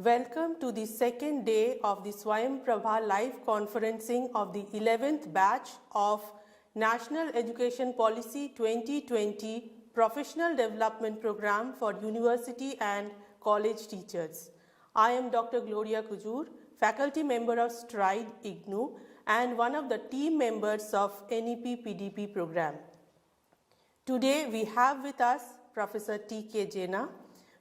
Welcome to the second day of the Swayam Prabha live conferencing of the 11th batch of National Education Policy 2020 Professional Development Program for University and College Teachers. I am Dr. Gloria Kujur, faculty member of STRIDE IGNOU and one of the team members of NEP PDP program. Today we have with us Professor T.K. Jena,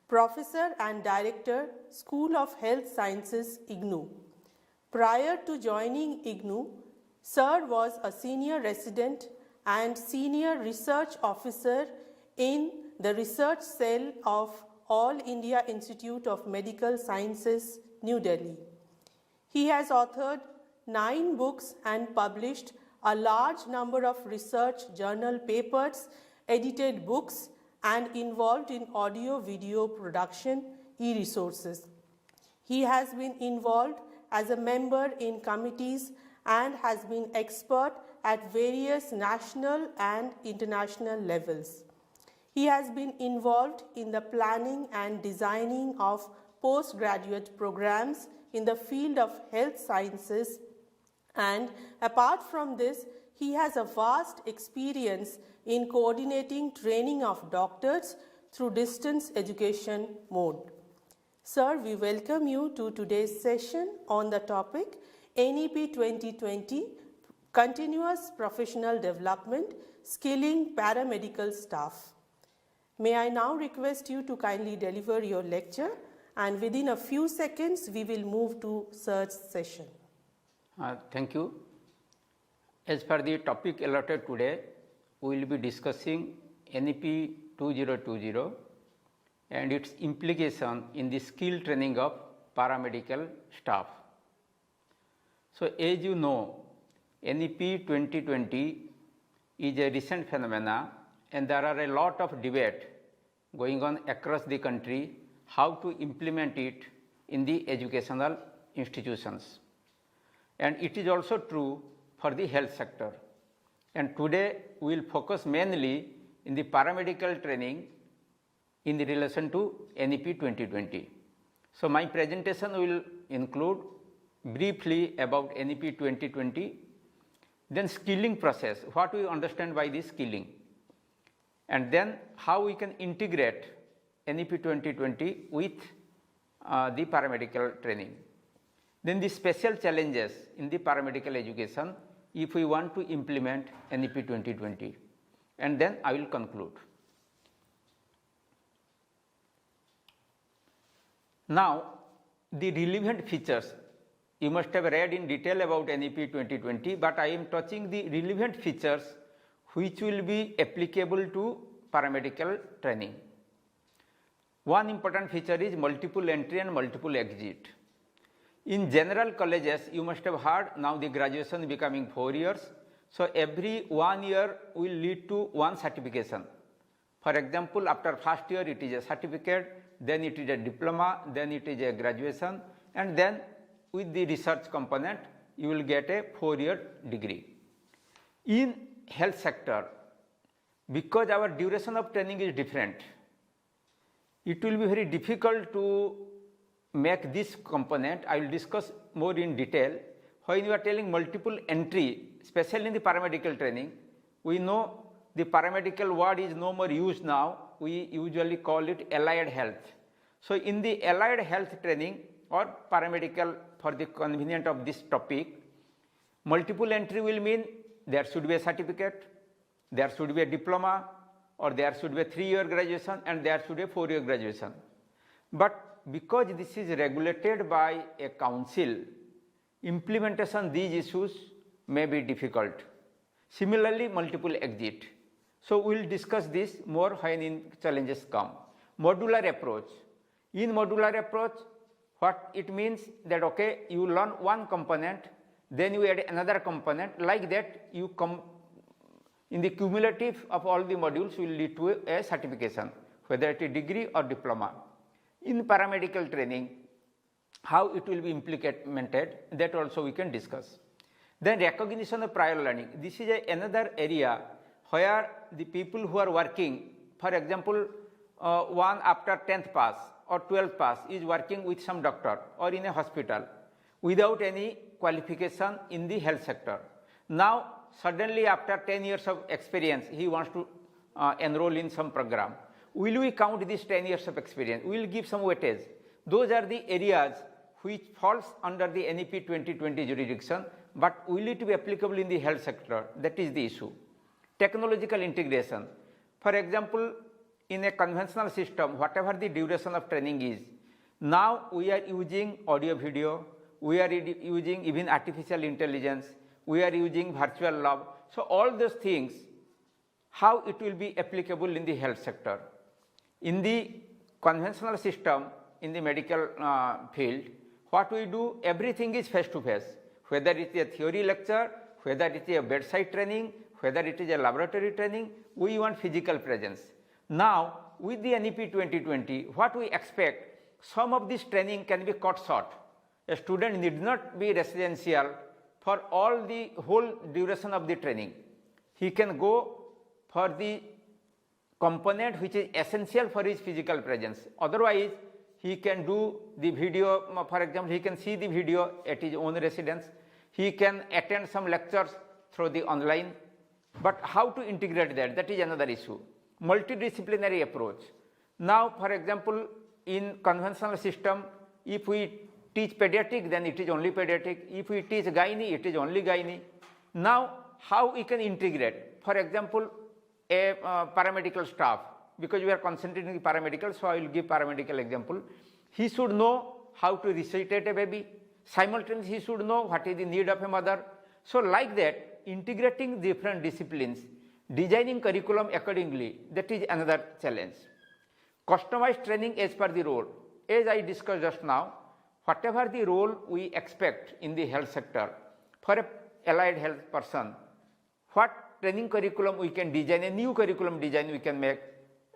Professor and Director, School of Health Sciences, IGNOU. Prior to joining IGNOU, Sir was a senior resident and senior research officer in the research cell of All India Institute of Medical Sciences, New Delhi. He has authored 9 books and published a large number of research journal papers, edited books, and involved in audio-video production, e-resources. He has been involved as a member in committees and has been expert at various national and international levels. He has been involved in the planning and designing of postgraduate programs in the field of health sciences, and apart from this, he has a vast experience in coordinating training of doctors through distance education mode. Sir, we welcome you to today's session on the topic NEP 2020 Continuous Professional Development Skilling Paramedical Staff. May I now request you to kindly deliver your lecture, and within a few seconds we will move to Sir's session. Thank you. As per the topic allotted today, we will be discussing NEP 2020 and its implication in the skill training of paramedical staff. So, as you know, NEP 2020 is a recent phenomena and there are a lot of debate going on across the country how to implement it in the educational institutions. And it is also true for the health sector. And today we will focus mainly in the paramedical training in the relation to NEP 2020. So, my presentation will include briefly about NEP 2020, then skilling process, what we understand by this skilling, and then how we can integrate NEP 2020 with the paramedical training. Then the special challenges in the paramedical education if we want to implement NEP 2020, and then I will conclude. Now, the relevant features, you must have read in detail about NEP 2020, but I am touching the relevant features which will be applicable to paramedical training. One important feature is multiple entry and multiple exit. In general colleges, you must have heard now the graduation becoming 4 years. So, every 1 year will lead to one certification. For example, after first year it is a certificate, then it is a diploma, then it is a graduation, and then with the research component you will get a 4-year degree. In health sector, because our duration of training is different, it will be very difficult to make this component. I will discuss more in detail. When you are telling multiple entry, especially in the paramedical training, we know the paramedical word is no more used now. We usually call it allied health. So, in the allied health training or paramedical, for the convenience of this topic, multiple entry will mean there should be a certificate, there should be a diploma, or there should be a 3-year graduation and there should be a 4-year graduation. But because this is regulated by a council, implementation these issues may be difficult. Similarly, multiple exit. So, we will discuss this more when in challenges come. Modular approach. In modular approach, what it means that okay, you learn one component, then you add another component, like that you come in the cumulative of all the modules will lead to a certification, whether it is degree or diploma. In paramedical training, how it will be implemented, that also we can discuss. Then recognition of prior learning. This is another area where the people who are working, for example, one after 10th pass or 12th pass is working with some doctor or in a hospital without any qualification in the health sector. Now suddenly after 10 years of experience he wants to enroll in some program. Will we count these 10 years of experience? We will give some weightage. Those are the areas which falls under the NEP 2020 jurisdiction, but will it be applicable in the health sector? That is the issue. Technological integration. For example, in a conventional system, whatever the duration of training is, now we are using audio video, we are using even artificial intelligence, we are using virtual lab. So all those things, how it will be applicable in the health sector? In the conventional system, in the medical field, what we do, everything is face to face, whether it is a theory lecture, whether it is a bedside training, whether it is a laboratory training, we want physical presence. Now with the NEP 2020, what we expect, some of this training can be cut short. A student need not be residential for all the whole duration of the training. He can go for the component which is essential for his physical presence. Otherwise, he can do the video, for example, he can see the video at his own residence. He can attend some lectures through the online. But how to integrate that? That is another issue. Multidisciplinary approach. Now, for example, in conventional system, if we teach pediatric, then it is only pediatric. If we teach gynae, it is only gynae. Now, how we can integrate? For example, a paramedical staff, because we are concentrating on paramedical, so I will give paramedical example. He should know how to resuscitate a baby. Simultaneously, he should know what is the need of a mother. So like that, integrating different disciplines, designing curriculum accordingly, that is another challenge. Customized training as per the role. As I discussed just now, whatever the role we expect in the health sector for a allied health person, what training curriculum we can design, a new curriculum design we can make.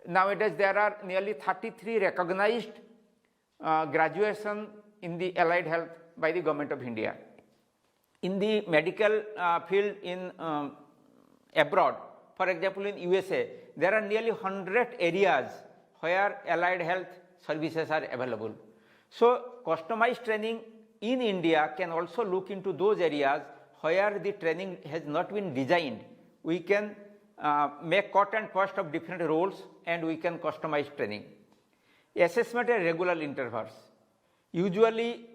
Nowadays there are nearly 33 recognized graduation in the allied health by the government of India. In the medical field in abroad, for example in USA, there are nearly 100 areas where allied health services are available. So customized training in India can also look into those areas where the training has not been designed. We can make cut and paste of different roles and we can customize training. Assessment at regular intervals. Usually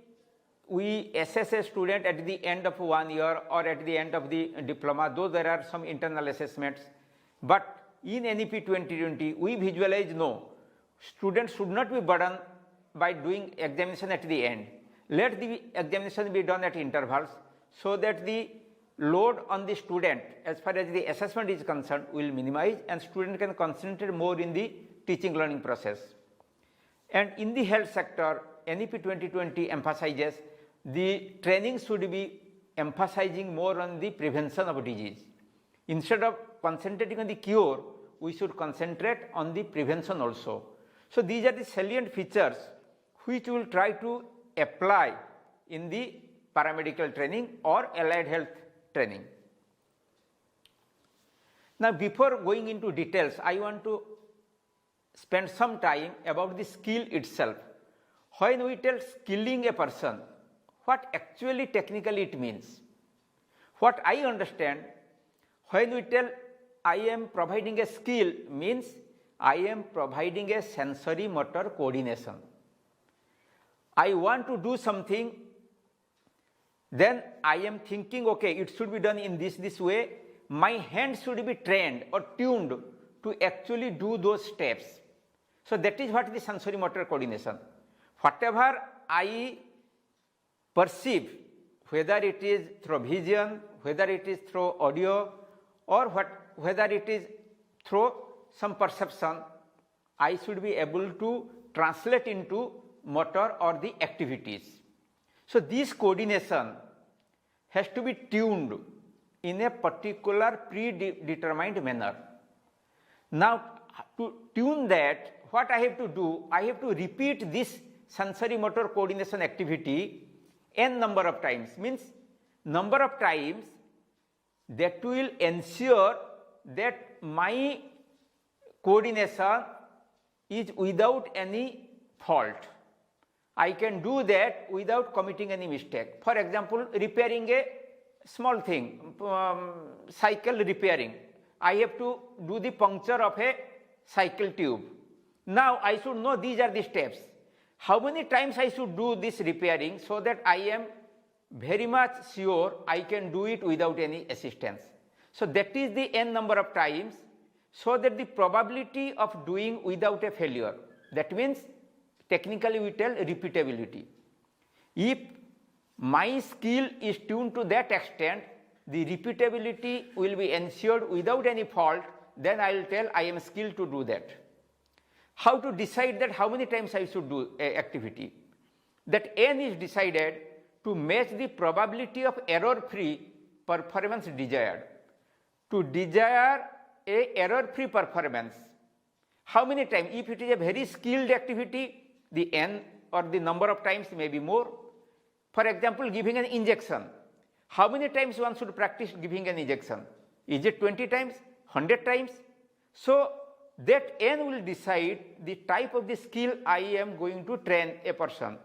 we assess a student at the end of 1 year or at the end of the diploma, though there are some internal assessments. But in NEP 2020, we visualize no, students should not be burdened by doing examination at the end. Let the examination be done at intervals so that the load on the student as far as the assessment is concerned will minimize and student can concentrate more in the teaching learning process. And in the health sector, NEP 2020 emphasizes the training should be emphasizing more on the prevention of disease. Instead of concentrating on the cure, we should concentrate on the prevention also. So these are the salient features which we will try to apply in the paramedical training or allied health training. Now before going into details, I want to spend some time about the skill itself. When we tell skilling a person, what actually technically it means? What I understand, when we tell I am providing a skill means I am providing a sensory motor coordination. I want to do something, then I am thinking, okay, it should be done in this way. My hand should be trained or tuned to actually do those steps. So that is what is the sensory motor coordination. Whatever I perceive, whether it is through vision, whether it is through audio, or whether it is through some perception, I should be able to translate into motor or the activities. So this coordination has to be tuned in a particular predetermined manner. Now to tune that, what I have to do, I have to repeat this sensory motor coordination activity n number of times, means number of times that will ensure that my coordination is without any fault. I can do that without committing any mistake. For example, repairing a small thing, cycle repairing. I have to do the puncture of a cycle tube. Now I should know these are the steps. How many times I should do this repairing so that I am very much sure I can do it without any assistance. So that is the n number of times, so that the probability of doing without a failure, that means technically we tell repeatability. If my skill is tuned to that extent, the repeatability will be ensured without any fault, then I will tell I am skilled to do that. How to decide that how many times I should do a activity? That n is decided to match the probability of error-free performance desired. To desire a error-free performance, how many times? If it is a very skilled activity, the n or the number of times may be more. For example, giving an injection. How many times one should practice giving an injection? Is it 20 times, 100 times? So that n will decide the type of the skill I am going to train a person.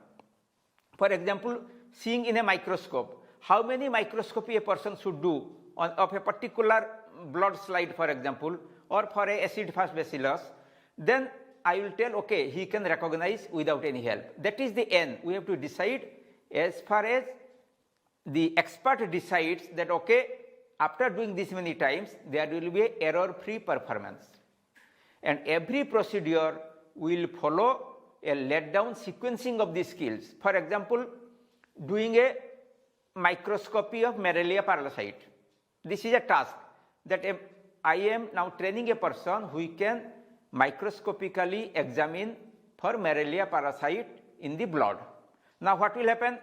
For example, seeing in a microscope, how many microscopy a person should do of a particular blood slide, for example, or for a acid fast bacillus, then I will tell, okay, he can recognize without any help. That is the n. We have to decide as far as the expert decides that, okay, after doing this many times, there will be an error-free performance. And every procedure will follow a laid down sequencing of the skills. For example, doing a microscopy of Marellia parasite. This is a task that I am now training a person who can microscopically examine for Marellia parasite in the blood. Now what will happen?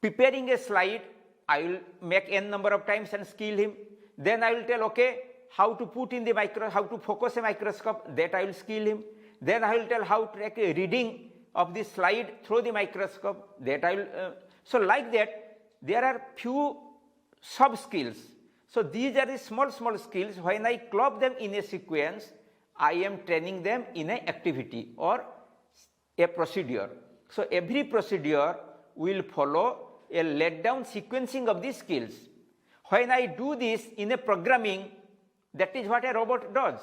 Preparing a slide, I will make n number of times and skill him. Then I will tell, okay, how to put in the how to focus a microscope, that I will skill him. Then I will tell how to take a reading of the slide through the microscope, that I will. So like that, there are few sub skills. So these are the small skills. When I club them in a sequence, I am training them in an activity or a procedure. So every procedure will follow a laid down sequencing of these skills. When I do this in a programming, that is what a robot does.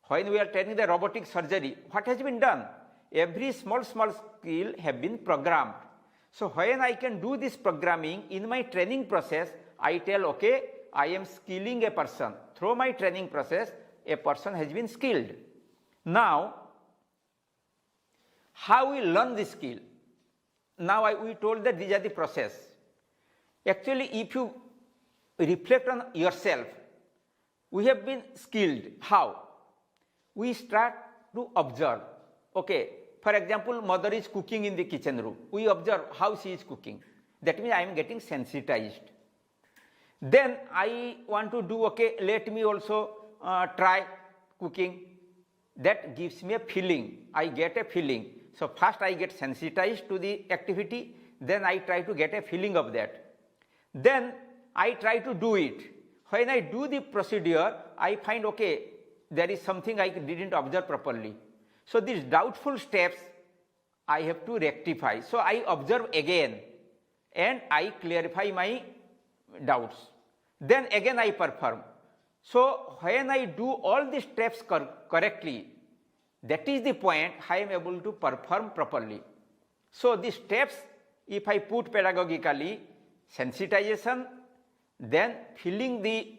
When we are training the robotic surgery, what has been done? Every small skill have been programmed. So when I can do this programming in my training process, I tell, okay, I am skilling a person. Through my training process, a person has been skilled. Now, how we learn this skill? Now we told that these are the process. Actually, if you reflect on yourself, we have been skilled. How? We start to observe. Okay, for example, mother is cooking in the kitchen room. We observe how she is cooking. That means I am getting sensitized. Then I want to do, okay, let me also try cooking. That gives me a feeling. I get a feeling. So first I get sensitized to the activity, then I try to get a feeling of that. Then I try to do it. When I do the procedure, I find, okay, there is something I didn't observe properly. So these doubtful steps I have to rectify. So I observe again and I clarify my doubts. Then again I perform. So when I do all the steps correctly, that is the point I am able to perform properly. So the steps, if I put pedagogically, sensitization, then feeling the,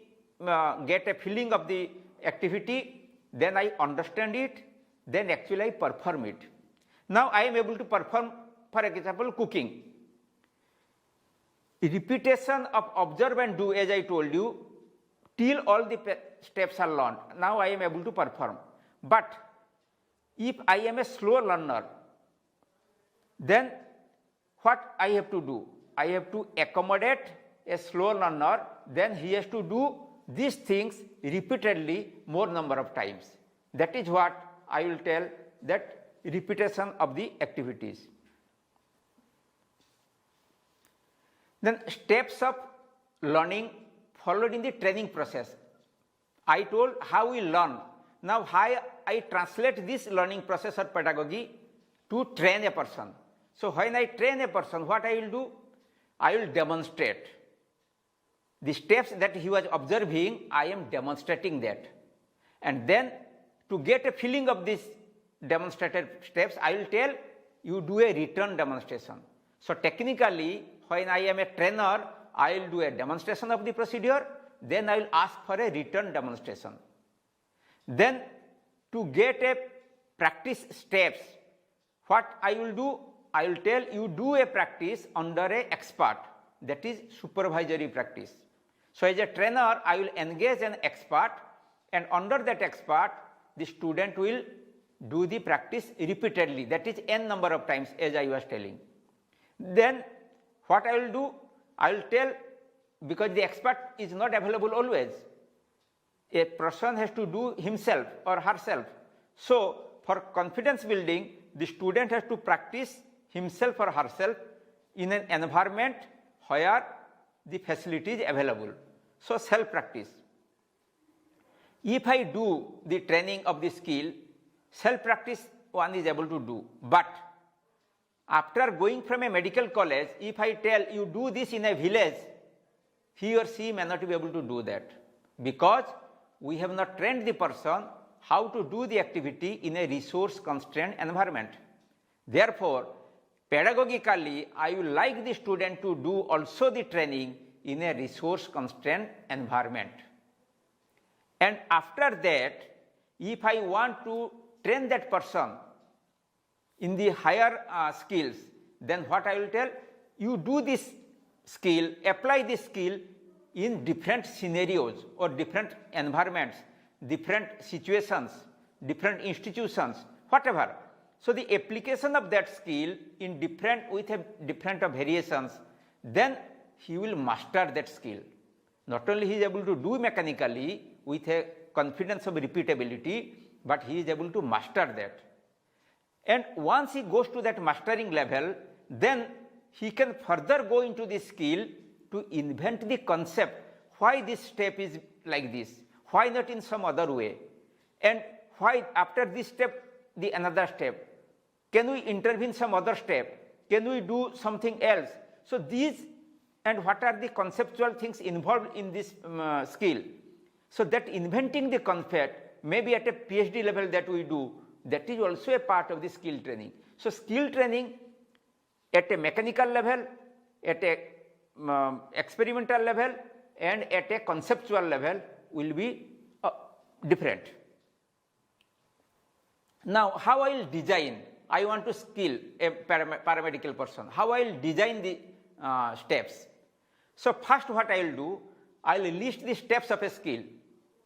get a feeling of the activity, then I understand it, then actually I perform it. Now I am able to perform, for example, cooking. Repetition of observe and do, as I told you, till all the steps are learned. Now I am able to perform. But if I am a slow learner, then what I have to do? I have to accommodate a slow learner, then he has to do these things repeatedly more number of times. That is what I will tell, that repetition of the activities. Then steps of learning followed in the training process. I told how we learn. Now how I translate this learning process or pedagogy to train a person. So when I train a person, what I will do? I will demonstrate. The steps that he was observing, I am demonstrating that. And then to get a feeling of these demonstrated steps, I will tell you do a return demonstration. So technically, when I am a trainer, I will do a demonstration of the procedure, then I will ask for a return demonstration. Then to get a practice steps, what I will do? I will tell you do a practice under a expert, that is supervisory practice. So as a trainer, I will engage an expert, and under that expert, the student will do the practice repeatedly, that is n number of times, as I was telling. Then what I will do? I will tell, because the expert is not available always, a person has to do himself or herself. So for confidence building, the student has to practice himself or herself in an environment where the facility is available. So self practice. If I do the training of the skill, self practice one is able to do. But after going from a medical college, if I tell you do this in a village, he or she may not be able to do that, because we have not trained the person how to do the activity in a resource constrained environment. Therefore, pedagogically, I would like the student to do also the training in a resource constrained environment. And after that, if I want to train that person in the higher skills, then what I will tell, you do this skill, apply this skill in different scenarios or different environments, different situations, different institutions, whatever. So the application of that skill in different variations, then he will master that skill. Not only he is able to do mechanically with a confidence of repeatability, but he is able to master that. And once he goes to that mastering level, then he can further go into the skill to invent the concept, why this step is like this, why not in some other way, and why after this step the another step, can we intervene some other step, can we do something else. So these, and what are the conceptual things involved in this skill. So that inventing the concept, maybe at a PhD level that we do, that is also a part of the skill training. So skill training at a mechanical level, at a experimental level, and at a conceptual level will be different. Now, how I will design, I want to skill a paramedical person, how I will design the steps. So first what I will do, I will list the steps of a skill.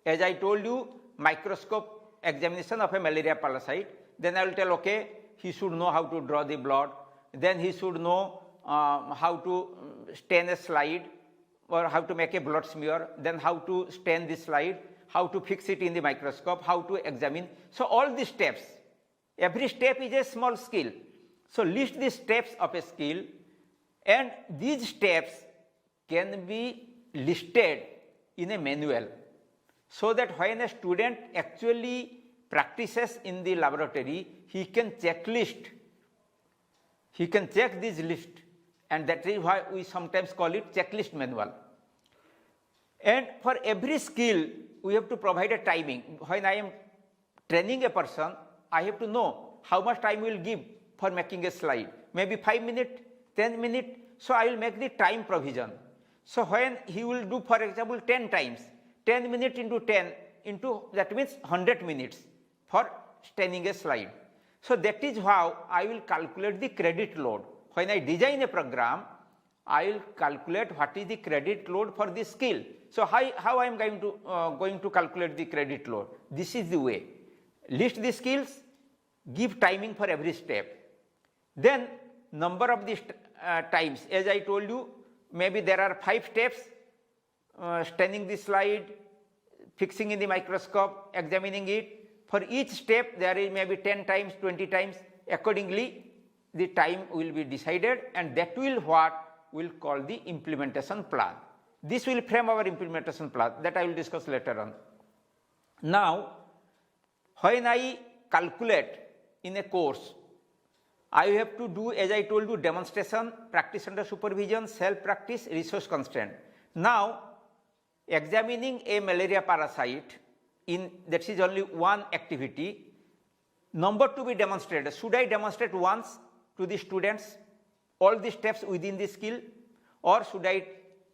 As I told you, microscope examination of a malaria parasite, then I will tell, okay, he should know how to draw the blood, then he should know how to stain a slide or how to make a blood smear, then how to stain the slide, how to fix it in the microscope, how to examine. So all these steps, every step is a small skill. So list the steps of a skill, and these steps can be listed in a manual, so that when a student actually practices in the laboratory, he can check this list, and that is why we sometimes call it checklist manual. And for every skill, we have to provide a timing. When I am training a person, I have to know how much time we will give for making a slide. Maybe 5 minutes, 10 minutes, so I will make the time provision. So when he will do, for example, 10 times, 10 minutes into 10 into, that means 100 minutes for staining a slide. So that is how I will calculate the credit load. When I design a program, I will calculate what is the credit load for this skill. So how I am going to calculate the credit load? This is the way. List the skills, give timing for every step. Then number of the times, as I told you, maybe there are 5 steps, staining the slide, fixing in the microscope, examining it. For each step there is maybe 10 times, 20 times. Accordingly, the time will be decided, and that will what we will call the implementation plan. This will frame our implementation plan, that I will discuss later on. Now, when I calculate in a course I have to do, as I told you, demonstration, practice under supervision, self-practice, resource constraint. Now, examining a malaria parasite, that is only one activity. Number to be demonstrated. Should I demonstrate once to the students all the steps within the skill, or should I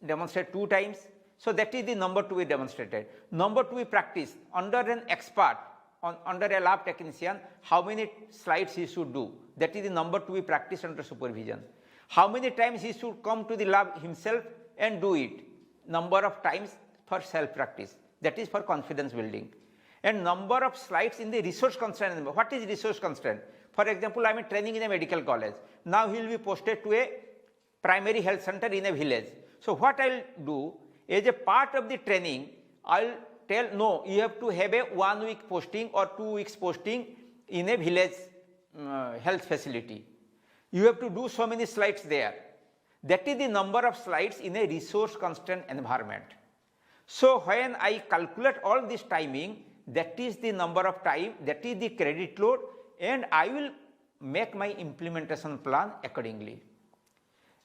demonstrate 2 times? So that is the number to be demonstrated. Number to be practiced under an expert, under a lab technician, how many slides he should do. That is the number to be practiced under supervision. How many times he should come to the lab himself and do it. Number of times for self-practice. That is for confidence building. And number of slides in the resource constraint. What is resource constraint? For example, I am training in a medical college. Now he will be posted to a primary health center in a village. So what I will do, as a part of the training, I will tell, no, you have to have a 1 week posting or 2 weeks posting in a village health facility. You have to do so many slides there. That is the number of slides in a resource constraint environment. So when I calculate all this timing, that is the number of time, that is the credit load, and I will make my implementation plan accordingly.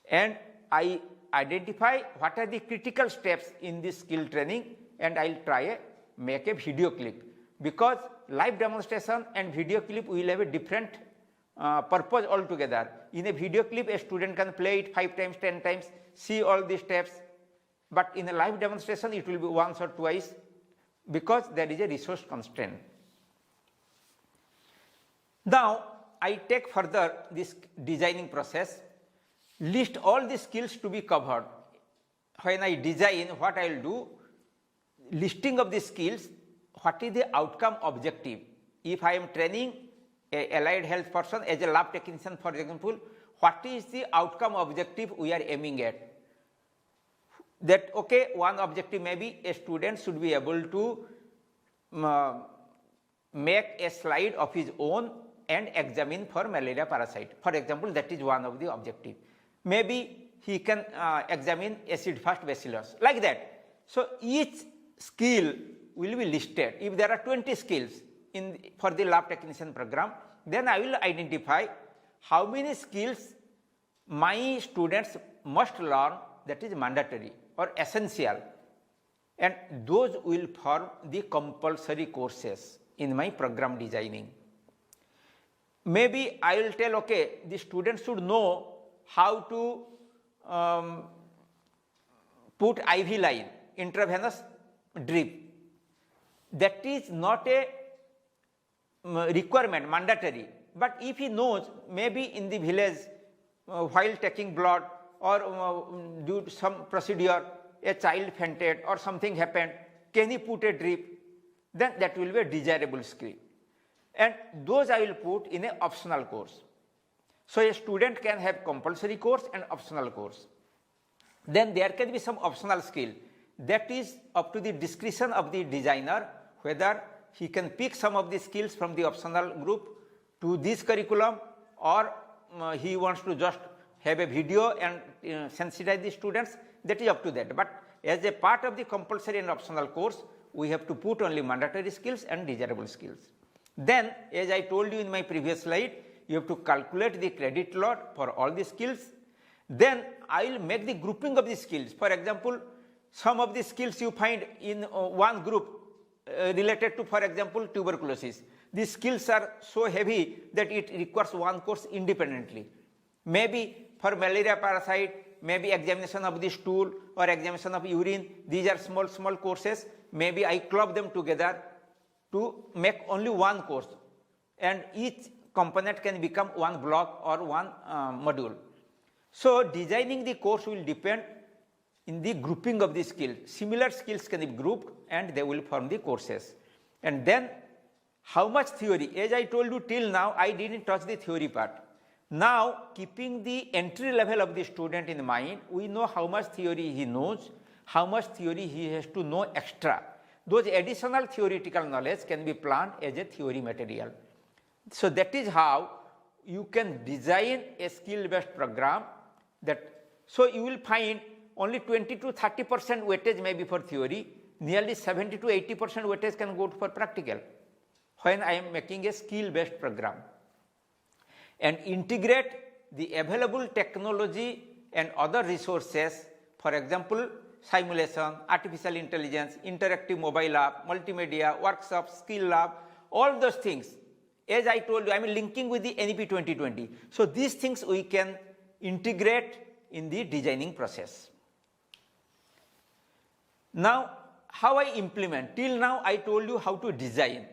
And I identify what are the critical steps in this skill training, and I will try make a video clip, because live demonstration and video clip will have a different purpose altogether. In a video clip, a student can play it 5 times, 10 times, see all the steps, but in a live demonstration it will be once or twice, because there is a resource constraint. Now I take further this designing process, list all the skills to be covered. When I design, what I will do, listing of the skills, what is the outcome objective. If I am training a allied health person as a lab technician, for example, what is the outcome objective we are aiming at? That, okay, one objective may be a student should be able to make a slide of his own and examine for malaria parasite. For example, that is one of the objective. Maybe he can examine acid-fast bacillus, like that. So each skill will be listed. If there are 20 skills for the lab technician program, then I will identify how many skills my students must learn, that is mandatory or essential, and those will form the compulsory courses in my program designing. Maybe I will tell, okay, the students should know how to put IV line, intravenous drip. That is not a requirement, mandatory, but if he knows, maybe in the village while taking blood or due to some procedure, a child fainted or something happened, can he put a drip? Then that will be a desirable skill. And those I will put in an optional course. So a student can have compulsory course and optional course. Then there can be some optional skill. That is up to the discretion of the designer, whether he can pick some of the skills from the optional group to this curriculum, or he wants to just have a video and sensitize the students. That is up to that. But as a part of the compulsory and optional course, we have to put only mandatory skills and desirable skills. Then, as I told you in my previous slide, you have to calculate the credit load for all the skills. Then I will make the grouping of the skills. For example, some of the skills you find in one group related to, for example, tuberculosis. These skills are so heavy that it requires one course independently. Maybe for malaria parasite, maybe examination of the stool or examination of urine, these are small courses. Maybe I club them together to make only one course, and each component can become one block or one module. So designing the course will depend in the grouping of the skills. Similar skills can be grouped and they will form the courses. And then how much theory? As I told you, till now I didn't touch the theory part. Now, keeping the entry level of the student in mind, we know how much theory he knows, how much theory he has to know extra. Those additional theoretical knowledge can be planned as a theory material. So that is how you can design a skill-based program. So you will find only 20 to 30% weightage may be for theory, nearly 70 to 80% weightage can go for practical when I am making a skill-based program. and integrate the available technology and other resources, for example, simulation, artificial intelligence, interactive mobile app, multimedia, workshops, skill lab, all those things. As I told you, I am linking with the NEP 2020. So these things we can integrate in the designing process. Now, how I implement? Till now I told you how to design.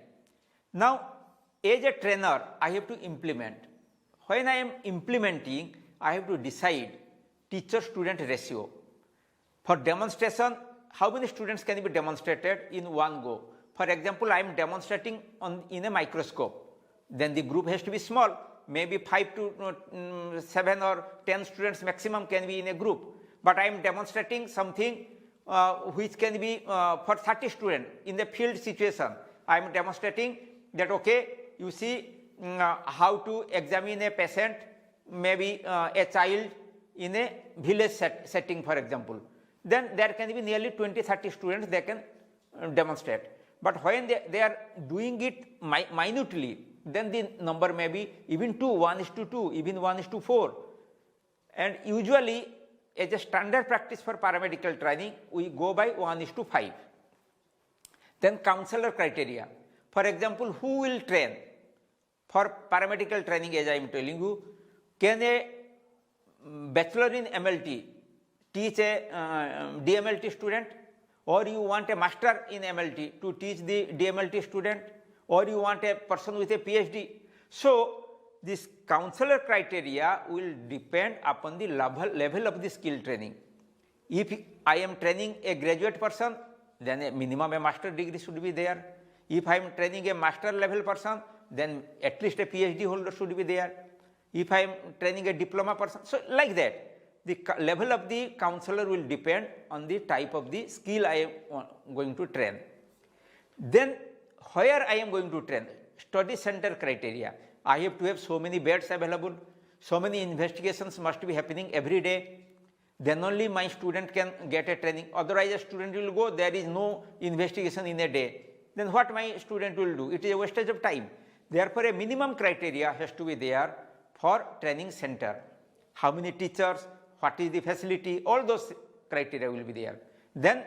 Now, as a trainer, I have to implement. When I am implementing, I have to decide teacher-student ratio. For demonstration, how many students can be demonstrated in one go? For example, I am demonstrating in a microscope. Then the group has to be small. Maybe 5 to 7 or 10 students maximum can be in a group. But I am demonstrating something which can be for 30 students in the field situation. I am demonstrating that, okay, you see how to examine a patient, maybe a child in a village setting, for example. Then there can be nearly 20-30 students they can demonstrate. But when they are doing it minutely, then the number may be even 2, 1:2, even 1:4. And usually, as a standard practice for paramedical training, we go by 1:5. Then counselor criteria. For example, who will train? For paramedical training, as I am telling you, can a bachelor in MLT teach a DMLT student? Or you want a master in MLT to teach the DMLT student? Or you want a person with a PhD? So, this counselor criteria will depend upon the level of the skill training. If I am training a graduate person, then a minimum a master degree should be there. If I am training a master level person, then at least a PhD holder should be there. If I am training a diploma person, so like that. The level of the counselor will depend on the type of the skill I am going to train. Then where I am going to train? Study center criteria. I have to have so many beds available, so many investigations must be happening every day. Then only my student can get a training. Otherwise, a student will go, there is no investigation in a day. Then what my student will do? It is a wastage of time. Therefore, a minimum criteria has to be there for training center. How many teachers? What is the facility? All those criteria will be there. Then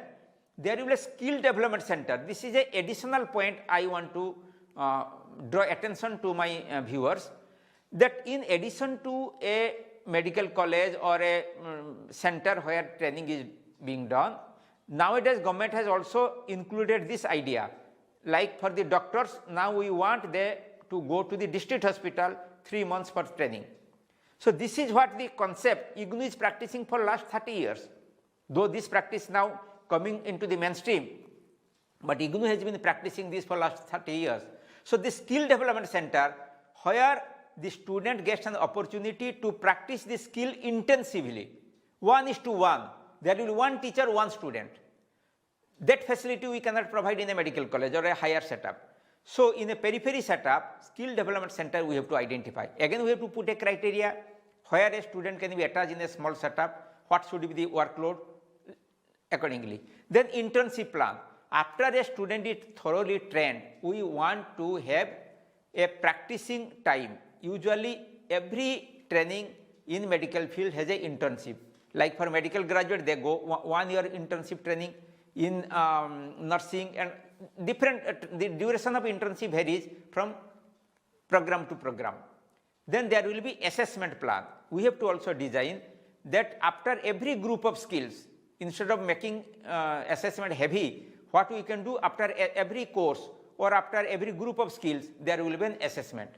there will be a skill development center. This is an additional point I want to draw attention to my viewers, that in addition to a medical college or a center where training is being done, nowadays government has also included this idea. Like for the doctors, now we want them to go to the district hospital 3 months for training. So this is what the concept IGNOU is practicing for last 30 years. Though this practice now coming into the mainstream, but IGNOU has been practicing this for last 30 years. So this skill development center, where the student gets an opportunity to practice the skill intensively, 1:1, there will be one teacher, one student. That facility we cannot provide in a medical college or a higher setup. So in a periphery setup, skill development center we have to identify. Again, we have to put a criteria where a student can be attached in a small setup, what should be the workload accordingly. Then internship plan. After a student is thoroughly trained, we want to have a practicing time. Usually every training in medical field has an internship. Like for medical graduate, they go 1 year internship training. In nursing and different, the duration of internship varies from program to program. Then there will be assessment plan. We have to also design that after every group of skills, instead of making assessment heavy, what we can do after every course or after every group of skills, there will be an assessment.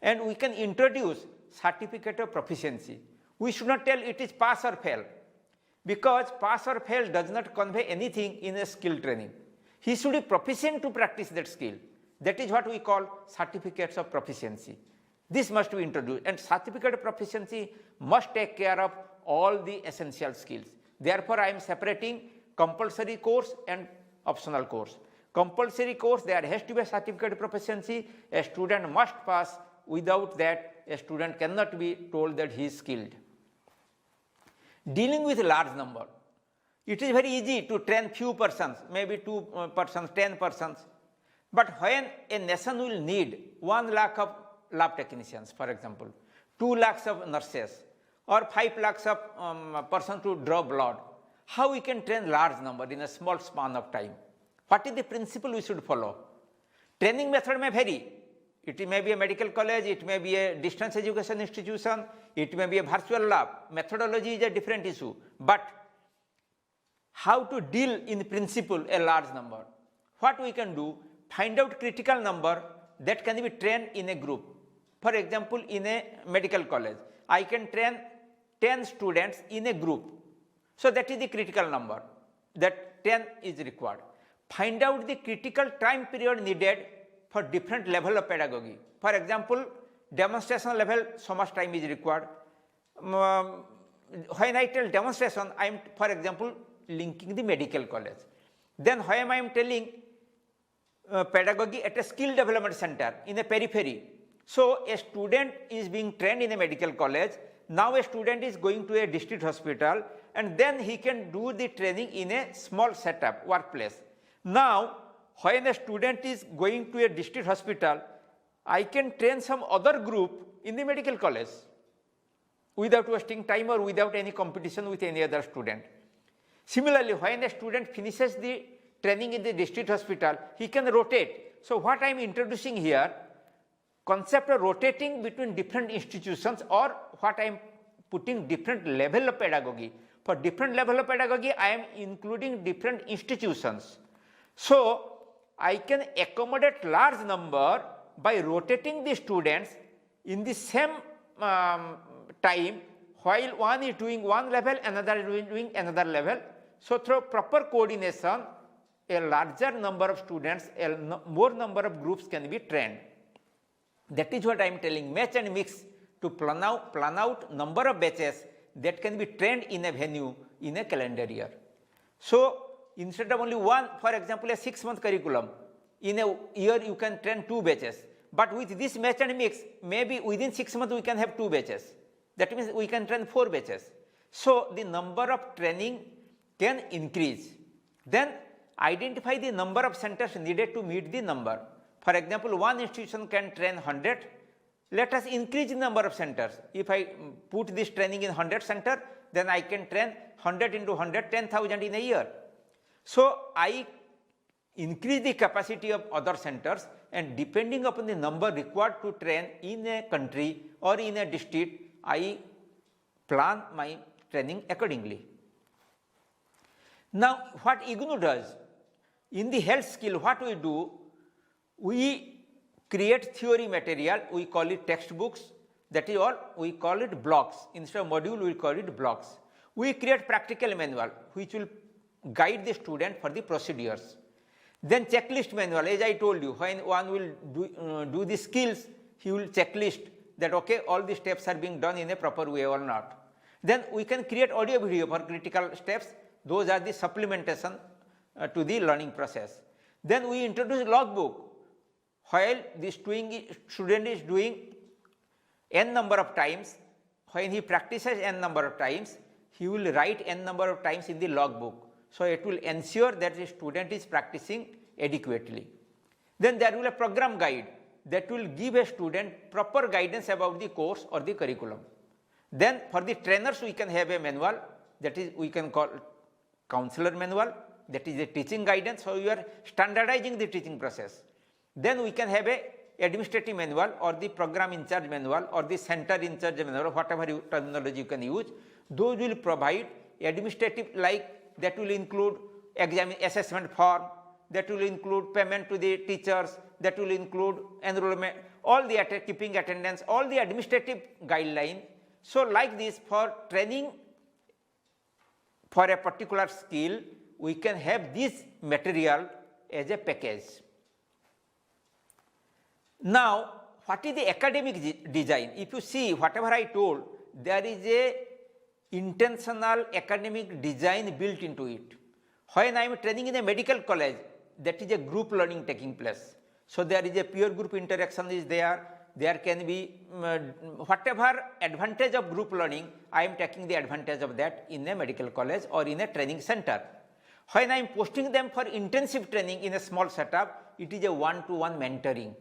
And we can introduce certificate of proficiency. We should not tell it is pass or fail, because pass or fail does not convey anything in a skill training. He should be proficient to practice that skill. That is what we call certificates of proficiency. This must be introduced, and certificate of proficiency must take care of all the essential skills. Therefore, I am separating compulsory course and optional course. Compulsory course, there has to be a certificate of proficiency. A student must pass. Without that, a student cannot be told that he is skilled. Dealing with a large number, it is very easy to train few persons, maybe 2 persons, 10 persons. But when a nation will need 1 lakh of lab technicians, for example, 2 lakhs of nurses or 5 lakhs of person to draw blood, how we can train large number in a small span of time? What is the principle we should follow? Training method may vary. It may be a medical college, it may be a distance education institution, it may be a virtual lab. Methodology is a different issue. But how to deal in principle a large number? What we can do? Find out critical number that can be trained in a group. For example, in a medical college, I can train 10 students in a group. So that is the critical number, that 10 is required. Find out the critical time period needed for different level of pedagogy. For example, demonstration level, so much time is required. When I tell demonstration, I am, for example, linking the medical college. Then when I am telling pedagogy at a skill development center in a periphery. So a student is being trained in a medical college. Now a student is going to a district hospital, and then he can do the training in a small setup, workplace. Now, when a student is going to a district hospital, I can train some other group in the medical college without wasting time or without any competition with any other student. Similarly, when a student finishes the training in the district hospital, he can rotate. So what I am introducing here, concept of rotating between different institutions, or what I am putting different level of pedagogy. For different level of pedagogy, I am including different institutions. So I can accommodate large number by rotating the students in the same time, while one is doing one level, another is doing another level. So through proper coordination, a larger number of students, more number of groups can be trained. That is what I am telling. Match and mix to plan out number of batches that can be trained in a venue in a calendar year. So instead of only one, for example, a 6-month curriculum, in a year you can train 2 batches. But with this match and mix, maybe within 6 months we can have 2 batches. That means we can train 4 batches. So the number of training can increase. Then identify the number of centers needed to meet the number. For example, one institution can train 100. Let us increase the number of centers. If I put this training in 100 center, then I can train 100 into 100, 10,000 in a year. So I increase the capacity of other centers, and depending upon the number required to train in a country or in a district, I plan my training accordingly. Now, what IGNOU does, in the health skill, what we do, we create theory material, we call it textbooks, that is all, we call it blocks. Instead of module, we call it blocks. We create practical manual, which will guide the student for the procedures. Then checklist manual, as I told you, when one will do the skills, he will checklist that, okay, all the steps are being done in a proper way or not. Then we can create audio video for critical steps. Those are the supplementation to the learning process. Then we introduce logbook. While the student is doing n number of times, when he practices n number of times, he will write n number of times in the logbook. So it will ensure that the student is practicing adequately. Then there will be a program guide that will give a student proper guidance about the course or the curriculum. Then for the trainers, we can have a manual, that is we can call counselor manual, that is a teaching guidance. So you are standardizing the teaching process. Then we can have a administrative manual or the program in charge manual or the center in charge manual, whatever terminology you can use. Those will provide administrative, like that will include exam assessment form, that will include payment to the teachers, that will include enrollment, all the keeping attendance, all the administrative guideline. So like this, for training for a particular skill, we can have this material as a package. Now, what is the academic design? If you see whatever I told, there is a intentional academic design built into it. When I am training in a medical college, that is a group learning taking place. So there is a peer group interaction is there. There can be whatever advantage of group learning, I am taking the advantage of that in a medical college or in a training center. When I am posting them for intensive training in a small setup, it is a one-to-one mentoring.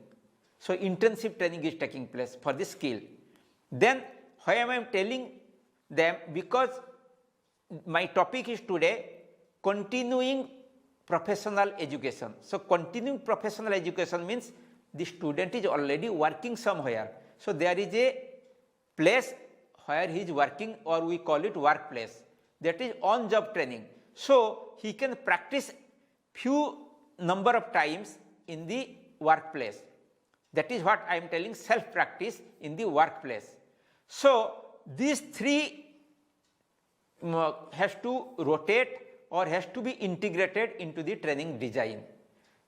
So intensive training is taking place for this skill. Then why am I telling them? Because my topic is today continuing professional education. So, continuing professional education means the student is already working somewhere. So, there is a place where he is working, or we call it workplace, that is on job training. So, he can practice few number of times in the workplace. That is what I am telling, self practice in the workplace. So, these three has to rotate or has to be integrated into the training design.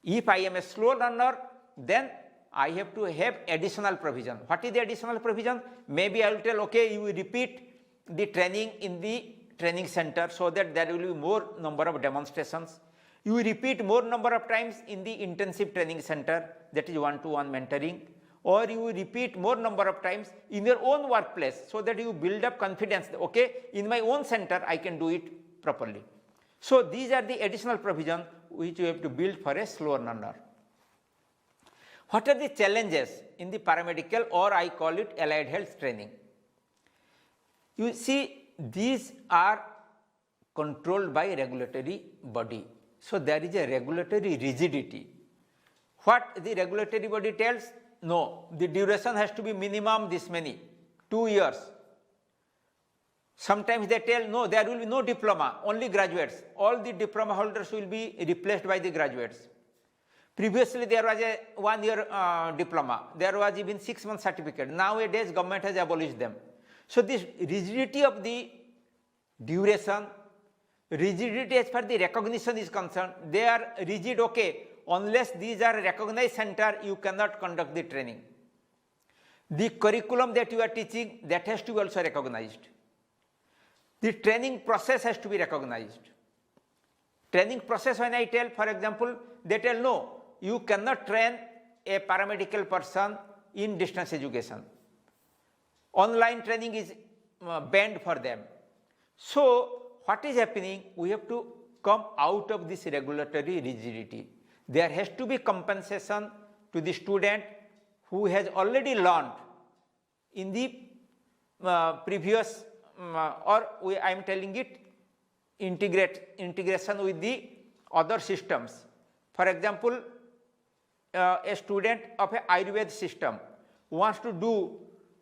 If I am a slow learner, then I have to have additional provision. What is the additional provision? Maybe I will tell, okay, you will repeat the training in the training center so that there will be more number of demonstrations. You will repeat more number of times in the intensive training center, that is one-to-one mentoring, or you will repeat more number of times in your own workplace so that you build up confidence, okay, in my own center I can do it properly. So, these are the additional provision which you have to build for a slow learner. What are the challenges in the paramedical, or I call it allied health training? You see, these are controlled by regulatory body. So, there is a regulatory rigidity. What the regulatory body tells? No, the duration has to be minimum this many, 2 years. Sometimes they tell, no, there will be no diploma, only graduates. All the diploma holders will be replaced by the graduates. Previously, there was a 1 year diploma. There was even 6 month certificate. Nowadays, government has abolished them. So, this rigidity of the duration, rigidity as far as the recognition is concerned, they are rigid, okay, unless these are recognized center, you cannot conduct the training. The curriculum that you are teaching, that has to be also recognized. The training process has to be recognized. Training process, when I tell, for example, they tell, no, you cannot train a paramedical person in distance education. Online training is banned for them. So, what is happening? We have to come out of this regulatory rigidity. There has to be compensation to the student who has already learned in the previous I am telling it integration with the other systems. For example, a student of a Ayurveda system wants to do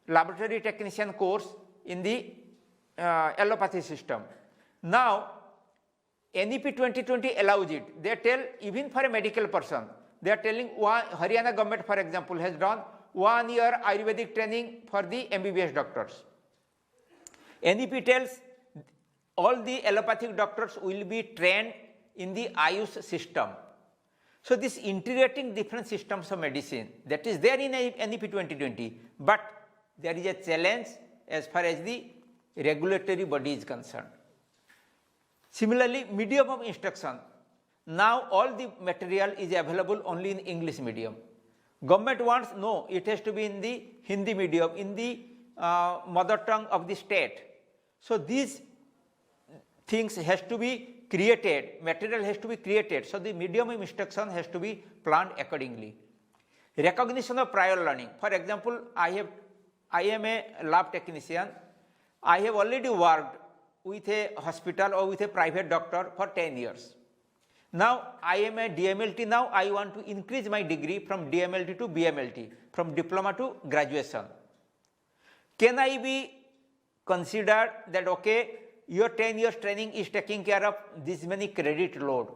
laboratory technician course in the allopathy system. Now, NEP 2020 allows it. They tell, even for a medical person, they are telling, Haryana government, for example, has done 1 year Ayurvedic training for the MBBS doctors. NEP tells all the allopathic doctors will be trained in the Ayush system. So, this integrating different systems of medicine, that is there in NEP 2020, but there is a challenge as far as the regulatory body is concerned. Similarly, medium of instruction. Now, all the material is available only in English medium. Government wants, no, it has to be in the Hindi medium, in the mother tongue of the state. So, these things has to be created, material has to be created. So, the medium of instruction has to be planned accordingly. Recognition of prior learning. For example, I am a lab technician. I have already worked with a hospital or with a private doctor for 10 years. Now, I am a DMLT. Now, I want to increase my degree from DMLT to BMLT, from diploma to graduation. Can I be considered that, okay, your 10 years training is taking care of this many credit load?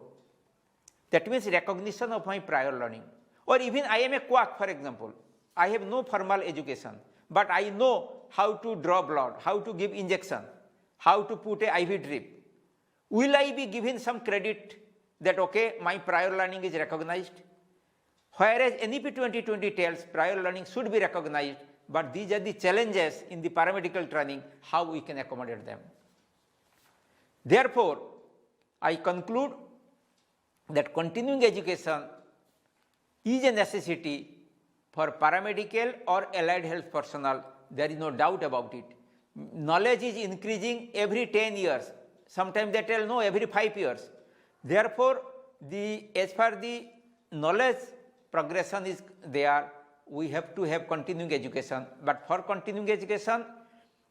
That means recognition of my prior learning. Or even I am a quack, for example. I have no formal education, but I know how to draw blood, how to give injection, how to put a IV drip. Will I be given some credit that, okay, my prior learning is recognized? Whereas NEP 2020 tells prior learning should be recognized, but these are the challenges in the paramedical training, how we can accommodate them. Therefore, I conclude that continuing education is a necessity for paramedical or allied health personnel. There is no doubt about it. Knowledge is increasing every 10 years. Sometimes they tell, no, every 5 years. Therefore, as far the knowledge progression is there, we have to have continuing education. But for continuing education,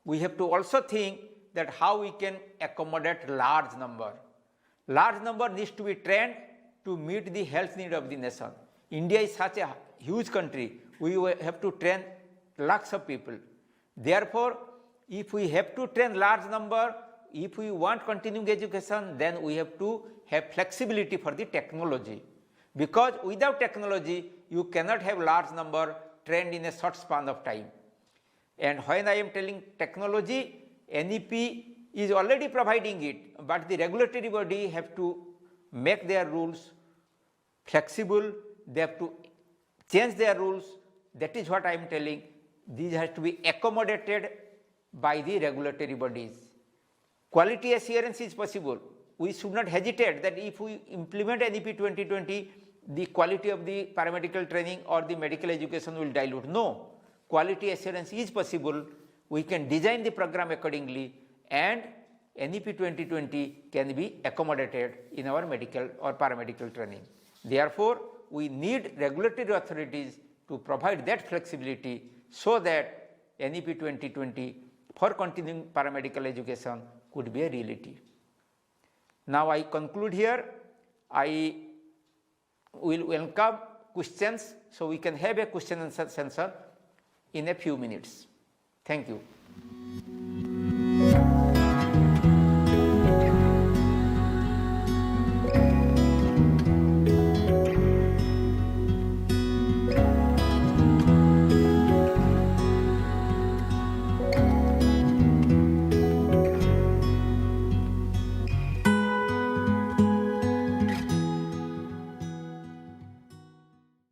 we have to also think that how we can accommodate large number. Large number needs to be trained to meet the health need of the nation. India is such a huge country, we have to train lakhs of people. Therefore, if we have to train large number, if we want continuing education, then we have to have flexibility for the technology. Because without technology, you cannot have large number trained in a short span of time. And when I am telling technology, NEP is already providing it, but the regulatory body have to make their rules flexible, they have to change their rules. That is what I am telling. These has to be accommodated by the regulatory bodies. Quality assurance is possible. We should not hesitate that if we implement NEP 2020, the quality of the paramedical training or the medical education will dilute. No, quality assurance is possible. We can design the program accordingly, and NEP 2020 can be accommodated in our medical or paramedical training. Therefore, we need regulatory authorities to provide that flexibility so that NEP 2020 for continuing paramedical education could be a reality. Now I conclude here. I will welcome questions, so we can have a question and answer in a few minutes. Thank you.